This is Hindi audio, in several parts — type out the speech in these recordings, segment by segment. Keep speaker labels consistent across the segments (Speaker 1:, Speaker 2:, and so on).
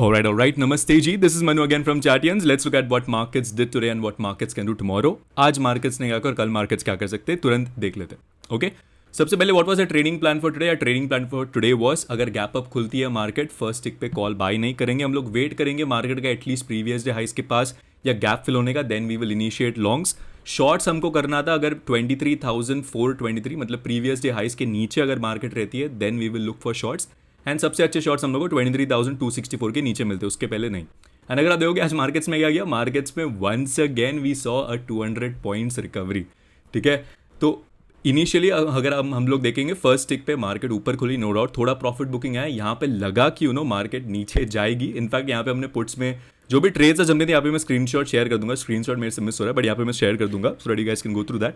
Speaker 1: All right. Namaste ji. This is Manu again from Chatians. Let's look at what markets did today and what markets can do tomorrow. आज markets ने क्या कर, कल markets क्या कर सकते हैं, तुरंत देख लेते हैं. Okay. सबसे पहले what was the trading plan for today? Trading plan for today was अगर गैप अप खुलती है मार्केट, फर्स्ट टिक पे कॉल बाय नहीं करेंगे, हम लोग वेट करेंगे मार्केट का एटलीस्ट प्रीवियस डे हाइस के पास या गैप फिल होने का, then we will initiate longs. Shorts हमको करना था अगर 23,423 मतलब प्रीवियस डे हाइस के नीचे अगर मार्केट रहती है, then we will look for shorts. And सबसे अच्छे शॉर्ट्स हम लोग को 23,264 के नीचे मिलते हैं, उसके पहले नहीं. एंड अगर आप देखोगे आज मार्केट्स में क्या गया, मार्केट्स में once again we saw a 200 points recovery. ठीक है, तो इनिशियली अगर हम लोग देखेंगे फर्स्ट टिक पे मार्केट ऊपर खुली, नो डाउट थोड़ा प्रॉफिट बुकिंग आया, यहाँ पे लगा कि मार्केट नीचे जाएगी. इनफैक्ट यहाँ पे हमने पुट्स में जो भी ट्रेड्स है जमने थे, यहाँ पे मैं स्क्रीनशॉट शेयर कर दूंगा. स्क्रीनशॉट मेरे से मिस हो रहा है बट यहाँ पे मैं शेयर कर दूंगा, so ready guys can go through that.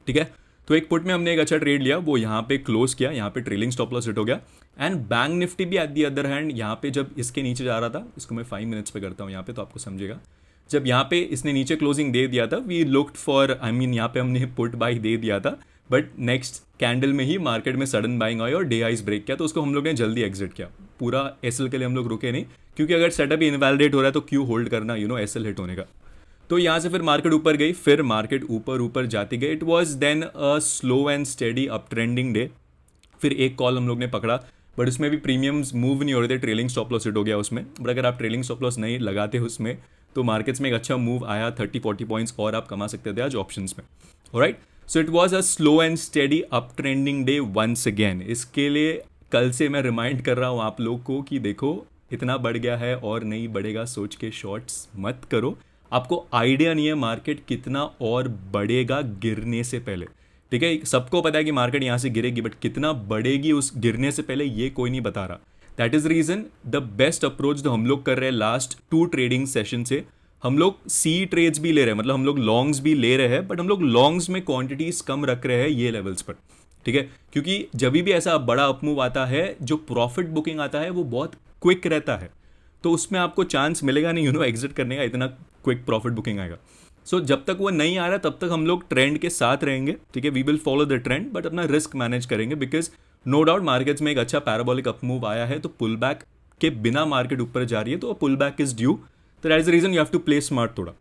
Speaker 1: ठीक है, तो एक पुट में हमने एक अच्छा ट्रेड लिया, वो यहाँ पे क्लोज किया, यहाँ पे ट्रेलिंग स्टॉप लॉस हिट हो गया. एंड बैंक निफ्टी भी एट दी अदर हैंड यहाँ पे जब इसके नीचे जा रहा था, इसको मैं 5 मिनट्स पे करता हूँ यहाँ पे तो आपको समझेगा. जब यहाँ पे इसने नीचे क्लोजिंग दे दिया था, वी लुक्ड फॉर यहाँ पे हमने पुट बाई दे दिया था, बट नेक्स्ट कैंडल में ही मार्केट में सडन बाइंग आई और डे हाइस ब्रेक किया, तो उसको हम लोग ने जल्दी एग्जिट किया. पूरा एसएल के लिए हम लोग रुके नहीं, क्योंकि अगर सेटअप ही इनवैलिडेट हो रहा है तो क्यों होल्ड करना एसएल हिट होने का. तो यहाँ से फिर मार्केट ऊपर गई, फिर मार्केट ऊपर जाती गई. It was then a slow and steady up trending day. फिर एक कॉल हम लोग ने पकड़ा, बट उसमें भी प्रीमियम्स मूव नहीं हो रहे थे, ट्रेलिंग स्टॉप लॉस हिट हो गया उसमें. बट अगर आप ट्रेलिंग स्टॉप लॉस नहीं लगाते उसमें, तो मार्केट्स में एक अच्छा मूव आया, 30-40 पॉइंट्स और आप कमा सकते थे आज ऑप्शंस में. Alright, so it was a slow and steady up trending day once again. इसके लिए कल से मैं रिमाइंड कर रहा हूँ आप लोग को कि देखो इतना बढ़ गया है और नहीं बढ़ेगा सोच के शॉर्ट्स मत करो. आपको आइडिया नहीं है मार्केट कितना और बढ़ेगा गिरने से पहले. ठीक है, सबको पता है कि मार्केट यहाँ से गिरेगी, बट कितना बढ़ेगी उस गिरने से पहले ये कोई नहीं बता रहा. That is reason the best approach जो हम लोग कर रहे हैं लास्ट 2 ट्रेडिंग सेशन से, हम लोग सी ट्रेड्स भी ले रहे हैं, मतलब हम लोग लॉन्ग्स भी ले रहे हैं, बट हम लोग लॉन्ग्स में क्वांटिटीज कम रख रहे हैं ये लेवल्स पर. ठीक है, क्योंकि जब भी ऐसा बड़ा अपमूव आता है, जो प्रॉफिट बुकिंग आता है वो बहुत क्विक रहता है, तो उसमें आपको चांस मिलेगा नहीं एग्जिट करने का, इतना क्विक प्रॉफिट बुकिंग आएगा. सो जब तक वो नहीं आ रहा तब तक हम लोग ट्रेंड के साथ रहेंगे. ठीक है, we will follow the trend, but अपना रिस्क मैनेज करेंगे, बिकॉज नो डाउट मार्केट्स में एक अच्छा पैराबोलिक अपमूव आया है, तो पुल बैक के बिना मार्केट ऊपर जा रही है, तो पुल बैक इज ड्यू. तो that is the reason you have to play smart थोड़ा.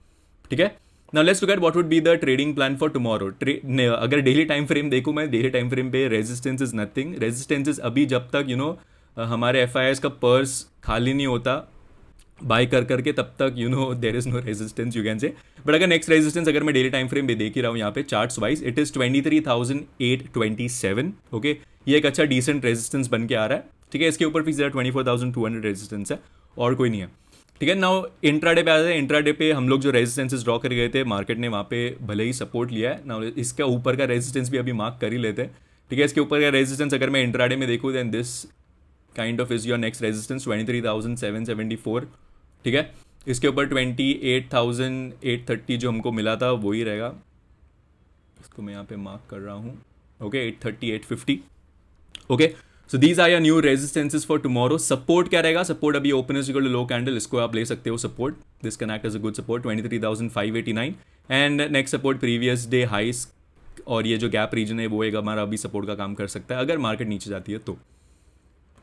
Speaker 1: ठीक है, now let's look at what would be the trading plan for tomorrow. अगर डेली टाइम फ्रेम देखूं मैं, डेली टाइम फ्रेम पे resistance is nothing. Resistance is अभी जब तक हमारे FIIs का पर्स खाली नहीं होता बाय कर करके, तब तक there is no resistance you can say. But अगर नेक्स्ट रेजिस्टेंस अगर मैं डेली टाइम फ्रेम पे देख ही रहा हूँ यहाँ पे charts wise, it is 23,827. Okay, ये एक अच्छा डिसेंट रेजिस्टेंस बन के आ रहा है. ठीक है, इसके ऊर फिक्स 24,200 रेजिस्टेंस है और कोई नहीं है. ठीक है, नाउ इंट्राडे पे आ जाए. इंट्राडे पे हम लोग जो रेजिस्टेंसेस ड्रॉ कर गए थे, मार्केट ने वहाँ पे भले ही सपोर्ट लिया है. नाउ इसका ऊपर का रेजिस्टेंस भी अभी मार्क कर ही लेते हैं. ठीक है, इसके ऊपर का रेजिस्टेंस अगर मैं इंट्राडे में देखूँ, then this kind of is your next resistance 23,774. ठीक है, इसके ऊपर 28,830 जो हमको मिला था वही रहेगा. इसको मैं यहाँ पे मार्क कर रहा हूँ. Okay, 830, 850. Okay, so these are your new resistances for tomorrow. Support क्या रहेगा? सपोर्ट अभी open is equal to low candle, इसको आप ले सकते हो support. This can act as a good support 23,589. And next support previous day highs, और ये जो गैप रीजन है वो एक हमारा अभी सपोर्ट का काम कर सकता है अगर मार्केट नीचे जाती है तो.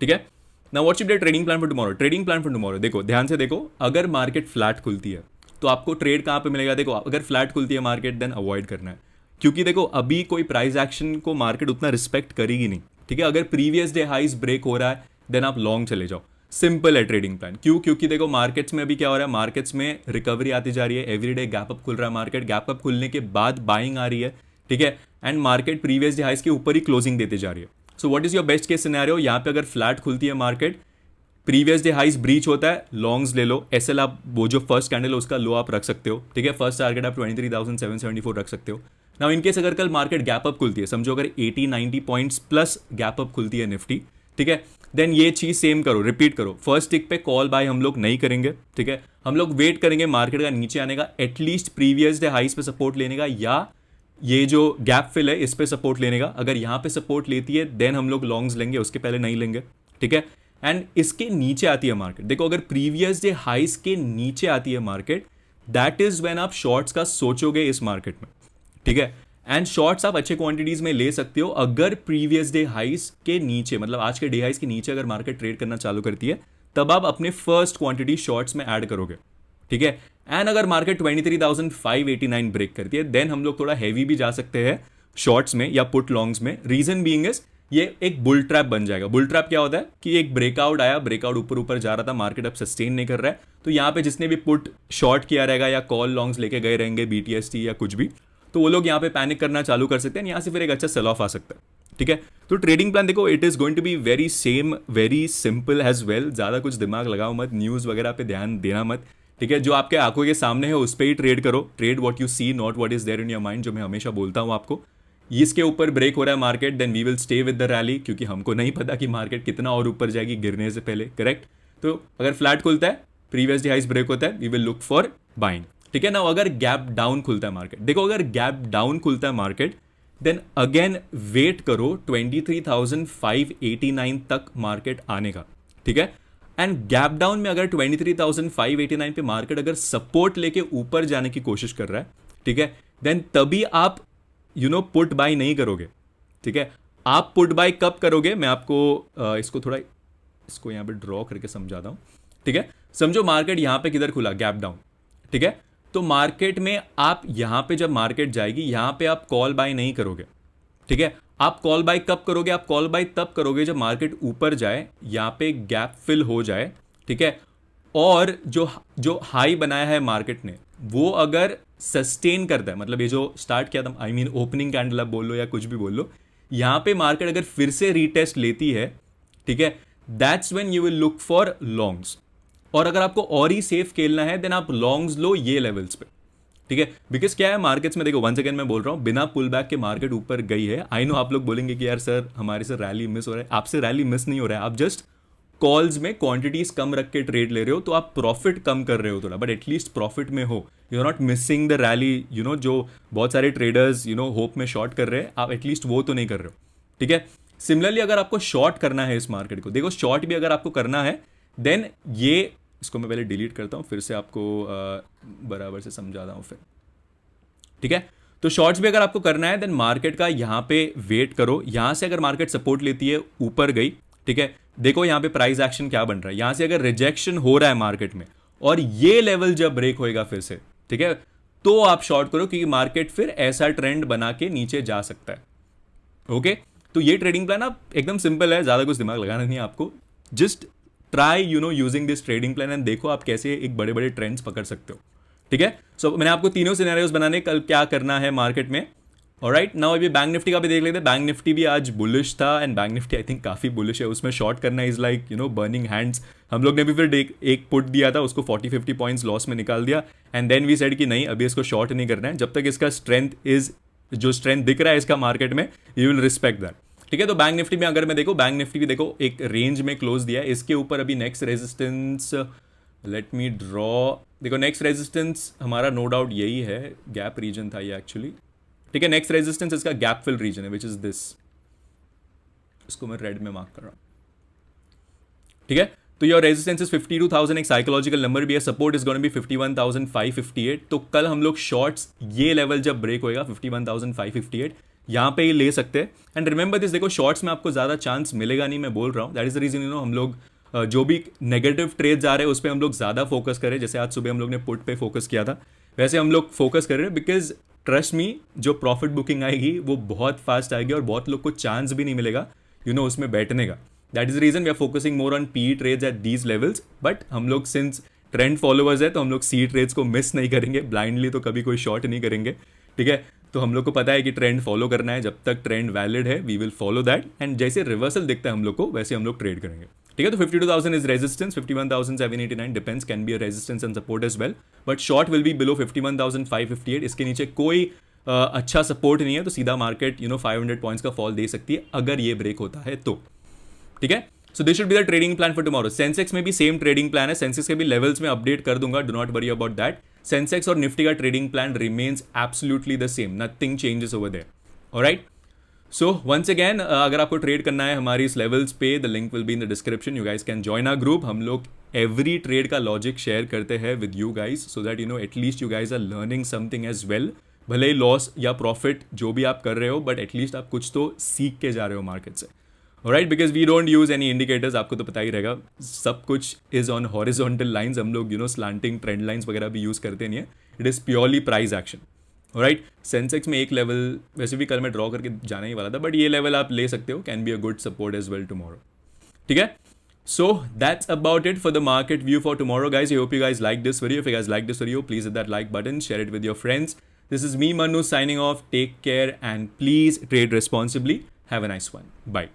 Speaker 1: ठीक है, now what should be trading plan for tomorrow. Trading plan for tomorrow देखो, ध्यान से देखो, अगर मार्केट फ्लैट खुलती है तो आपको ट्रेड कहाँ पे मिलेगा? देखो, अगर फ्लैट खुलती है मार्केट, देन अवॉइड करना है, क्योंकि देखो अभी कोई प्राइस एक्शन को मार्केट उतना रिस्पेक्ट करेगी नहीं. ठीक है, अगर प्रीवियस डे हाइस ब्रेक हो रहा है, देन आप लॉन्ग चले जाओ. सिंपल है ट्रेडिंग प्लान. क्यों? क्योंकि देखो मार्केट्स में अभी क्या हो रहा है, मार्केट्स में रिकवरी आती जा रही है, एवरीडे गैप अप खुल रहा है मार्केट, गैप अप खुलने के बाद बाइंग आ रही है. ठीक है, एंड मार्केट प्रीवियस डे हाइस के ऊपर ही क्लोजिंग देती जा रही है. So what is your best case scenario? यहाँ पे अगर फ्लैट खुलती है मार्केट, प्रीवियस डे हाइस ब्रीच होता है, लॉन्ग्स ले लो. एसएल आप वो जो फर्स्ट कैंडल है उसका लो आप रख सकते हो. ठीक है, फर्स्ट टारगेट आप 23,774 रख सकते हो. नाउ इनकेस अगर कल मार्केट गैप अप खुलती है, समझो अगर 80-90 पॉइंट्स प्लस गैप अप खुलती है निफ्टी, ठीक है, देन ये चीज सेम करो, रिपीट करो. फर्स्ट टिक पे कॉल बाय हम लोग नहीं करेंगे. ठीक है, हम लोग वेट करेंगे मार्केट का नीचे आने का, एटलीस्ट प्रीवियस डे हाइस पे सपोर्ट लेने का, या ये जो गैप फिल है इस पे सपोर्ट लेने का. अगर यहाँ पे सपोर्ट लेती है देन हम लोग लॉन्ग्स लेंगे, उसके पहले नहीं लेंगे. ठीक है, एंड इसके नीचे आती है मार्केट, देखो अगर प्रीवियस डे हाइस के नीचे आती है मार्केट, दैट इज व्हेन आप शॉर्ट्स का सोचोगे इस मार्केट में. ठीक है, एंड शॉर्ट्स आप अच्छे क्वांटिटीज में ले सकते हो अगर प्रीवियस डे हाइस के नीचे, मतलब आज के डे हाइस के नीचे अगर मार्केट ट्रेड करना चालू करती है, तब आप अपने फर्स्ट क्वांटिटी शॉर्ट्स में ऐड करोगे, ठीक है। एंड अगर मार्केट 23,589 ब्रेक करती है देन हम लोग थोड़ा हैवी भी जा सकते हैं शॉर्ट्स में या पुट लॉन्ग्स में। रीजन बीइंग इज ये एक बुल ट्रैप बन जाएगा। बुल ट्रैप क्या होता है कि एक ब्रेकआउट आया, ब्रेकआउट ऊपर ऊपर जा रहा था, मार्केट अब सस्टेन नहीं कर रहा है, तो यहाँ पे जिसने भी पुट शॉर्ट किया रहेगा या कॉल लॉन्ग्स लेके गए रहेंगे BTST या कुछ भी, तो वो लोग यहाँ पे पैनिक करना चालू कर सकते हैं, यहाँ से फिर एक अच्छा सेल ऑफ आ सकता है, ठीक है। तो ट्रेडिंग प्लान देखो, it is going to be very same, very simple as well. ज़्यादा कुछ दिमाग लगाओ मत, न्यूज़ वगैरह पे ध्यान देना मत, ठीक है। जो आपके आंखों के सामने है उस पर ही ट्रेड करो। Trade what you see, not what is there in your mind, जो मैं हमेशा बोलता हूँ आपको। इसके ऊपर ब्रेक हो रहा है market, then we will stay with the rally, क्योंकि हमको नहीं पता कि मार्केट कितना और ऊपर जाएगी गिरने से पहले, करेक्ट। तो अगर फ्लैट खुलता है, प्रीवियस डे हाइस ब्रेक होता है, we will look for buying, ठीक है ना। अगर गैप डाउन खुलता है मार्केट, देखो अगर गैप डाउन खुलता है मार्केट, देन अगेन वेट करो 23,589 तक मार्केट आने का, ठीक है। एंड गैप डाउन में अगर 23,589 पे मार्केट अगर सपोर्ट लेके ऊपर जाने की कोशिश कर रहा है, ठीक है, देन तभी आप पुट बाय नहीं करोगे, ठीक है। आप पुट बाय कब करोगे, मैं आपको इसको थोड़ा इसको यहां पे ड्रॉ करके समझाता हूं, ठीक है। समझो मार्केट यहां पे किधर खुला, गैप डाउन, ठीक है। तो मार्केट में आप यहां पे जब मार्केट जाएगी, यहां पे आप कॉल बाय नहीं करोगे, ठीक है। आप कॉल बाय कब करोगे, आप कॉल बाय तब करोगे जब मार्केट ऊपर जाए, यहां पे गैप फिल हो जाए, ठीक है। और जो हाई बनाया है मार्केट ने वो अगर सस्टेन करता है, मतलब ये जो स्टार्ट किया था, आई मीन ओपनिंग कैंडल आप बोल लो या कुछ भी बोल लो, यहां पे मार्केट अगर फिर से रीटेस्ट लेती है, ठीक है, that's when you will look for longs. और अगर आपको और ही सेफ खेलना है देन आप लॉन्ग्स लो ये लेवल्स पे, ठीक है। बिकॉज क्या है मार्केट्स में, देखो वंस अगेन मैं बोल रहा हूं, बिना पुल बैक के मार्केट ऊपर गई है। आई नो आप लोग बोलेंगे कि यार सर हमारे से रैली मिस हो रहा है, आपसे रैली मिस नहीं हो रहा है, आप जस्ट कॉल्स में क्वांटिटीज कम रख के ट्रेड ले रहे हो, तो आप प्रॉफिट कम कर रहे हो थोड़ा, बट एटलीस्ट प्रॉफिट में हो, you are not missing the rally, जो बहुत सारे ट्रेडर्स होप में शॉर्ट कर रहे हैं, आप एटलीस्ट वो तो नहीं कर रहे हो, ठीक है। सिमिलरली अगर आपको शॉर्ट करना है इस मार्केट को, देखो शॉर्ट भी अगर आपको करना है देन ये, इसको मैं पहले डिलीट करता हूं, फिर से आपको बराबर से समझाता हूं फिर, ठीक है। तो शॉर्ट्स भी अगर आपको करना है देन मार्केट का यहां पे वेट करो, यहां से अगर मार्केट सपोर्ट लेती है ऊपर गई, ठीक है, देखो यहां पे प्राइस एक्शन क्या बन रहा है, यहां से अगर रिजेक्शन हो रहा है मार्केट में और ये लेवल जब ब्रेक होएगा फिर से, ठीक है, तो आप शॉर्ट करो, क्योंकि मार्केट फिर ऐसा ट्रेंड बना के नीचे जा सकता है, ओके। तो ये ट्रेडिंग प्लान आप एकदम सिंपल है, ज्यादा कुछ दिमाग लगाना नहीं है आपको, just try using this trading plan and देखो आप कैसे एक बड़े बड़े ट्रेंड्स पकड़ सकते हो, ठीक है। सो मैंने आपको तीनों सिनेरियोस बनाने कल क्या करना है मार्केट में, ऑलराइट। नाउ अभी बैंक निफ्टी का भी देख लेते हैं। बैंक निफ्टी भी आज बुलिश था and bank Nifty I think काफी बुलिश है, उसमें शॉर्ट करना इज लाइक बर्निंग हैंड्स। हम लोग ने भी फिर एक पुट दिया था, उसको 40-50 पॉइंट्स लॉस में निकाल दिया एंड देन वी सेड कि नहीं अभी इसको शॉर्ट नहीं करना है, जब तक इसका जो स्ट्रेंथ दिख रहा है इसका मार्केट में, यू विल रिस्पेक्ट दैट, ठीक है। तो बैंक निफ्टी में अगर मैं देखो, बैंक निफ्टी भी देखो एक रेंज में क्लोज दिया है, इसके ऊपर अभी next resistance, let me draw, देखो नेक्स्ट रेजिस्टेंस हमारा नो डाउट यही है, गैप रीजन था ये एक्चुअली, ठीक है। नेक्स्ट रेजिस्टेंस इसका गैप फिल रीजन है विच इज दिस, इसको मैं रेड में मार्क कर रहा हूं, ठीक है। तो योर रेजिस्टेंस इज 52,000, एक साइकोलॉजिकल नंबर भी है, support is going to be 51,558। तो कल हम लोग शॉर्ट्स ये लेवल जब ब्रेक होएगा 51,558 यहां पे ही ले सकते हैं। एंड रिमेंबर दिस, देखो शॉर्ट्स में आपको ज्यादा चांस मिलेगा नहीं, मैं बोल रहा हूं, दैट इज द रीजन हम लोग जो भी नेगेटिव ट्रेड्स आ रहे हैं उस पर हम लोग ज्यादा फोकस करें। जैसे आज सुबह हम लोग ने पुट पे फोकस किया था, वैसे हम लोग फोकस कर रहे हैं, बिकॉज ट्रस्ट मी जो प्रॉफिट बुकिंग आएगी वो बहुत फास्ट आएगी और बहुत लोग को चांस भी नहीं मिलेगा उसमें बैठने का। That is the reason we are focusing more on P trades at these levels. But हम लोग सिंस ट्रेंड फॉलोअर्स है तो हम लोग सी ट्रेड्स को मिस नहीं करेंगे, ब्लाइंडली तो कभी कोई शॉर्ट नहीं करेंगे, ठीक है। तो हम लोग को पता है कि ट्रेंड फॉलो करना है, जब तक ट्रेंड वैलिड है we will follow that, and जैसे रिवर्सल दिखता है हम लोग को वैसे हम लोग ट्रेड करेंगे, ठीक है। तो 52,000 is resistance, 51,789 depends, can be a resistance and support as well, but short will be below 51,558। इसके नीचे कोई अच्छा सपोर्ट नहीं है, तो सीधा मार्केट 500 पॉइंट्स का फॉल दे सकती है अगर ये ब्रेक होता है तो, ठीक है। So this should be the trading plan for tomorrow. Sensex में भी सेम ट्रेडिंग प्लान है, सेंसेक्स के भी लेवल्स में अपडेट कर दूंगा, do not worry about that. Sensex और निफ्टी का trading plan remains absolutely the same, nothing changes over there, alright. So once again अगर आपको ट्रेड करना है हमारी इस लेवल्स पे, the link will be in the description, you guys can join our group. हम लोग एवरी ट्रेड का लॉजिक शेयर करते हैं with you guys, so that at least you guys are learning something as well. भले ही लॉस या प्रॉफिट जो भी आप कर रहे हो, बट एटलीस्ट आप कुछ तो सीख के जा रहे हो मार्केट से, right, because we don't use any indicators, आपको तो पता ही रहेगा सब कुछ इज ऑन हॉरिजॉन्टल लाइंस, हम लोग स्लांटिंग ट्रेंड लाइंस वगैरह भी यूज करते नहीं है, it is purely price action. Right, Sensex में एक लेवल वैसे भी कल मैं ड्रॉ करके जाना ही वाला था, बट ये लेवल आप ले सकते हो, can be a good support as well tomorrow. ठीक है, so that's about it for the market view for tomorrow, guys. I hope you guys like this video. If you guys like this video, please hit that like button, share it with your friends. This is me, Manu, signing off. Take care and please trade responsibly. Have a nice one. Bye.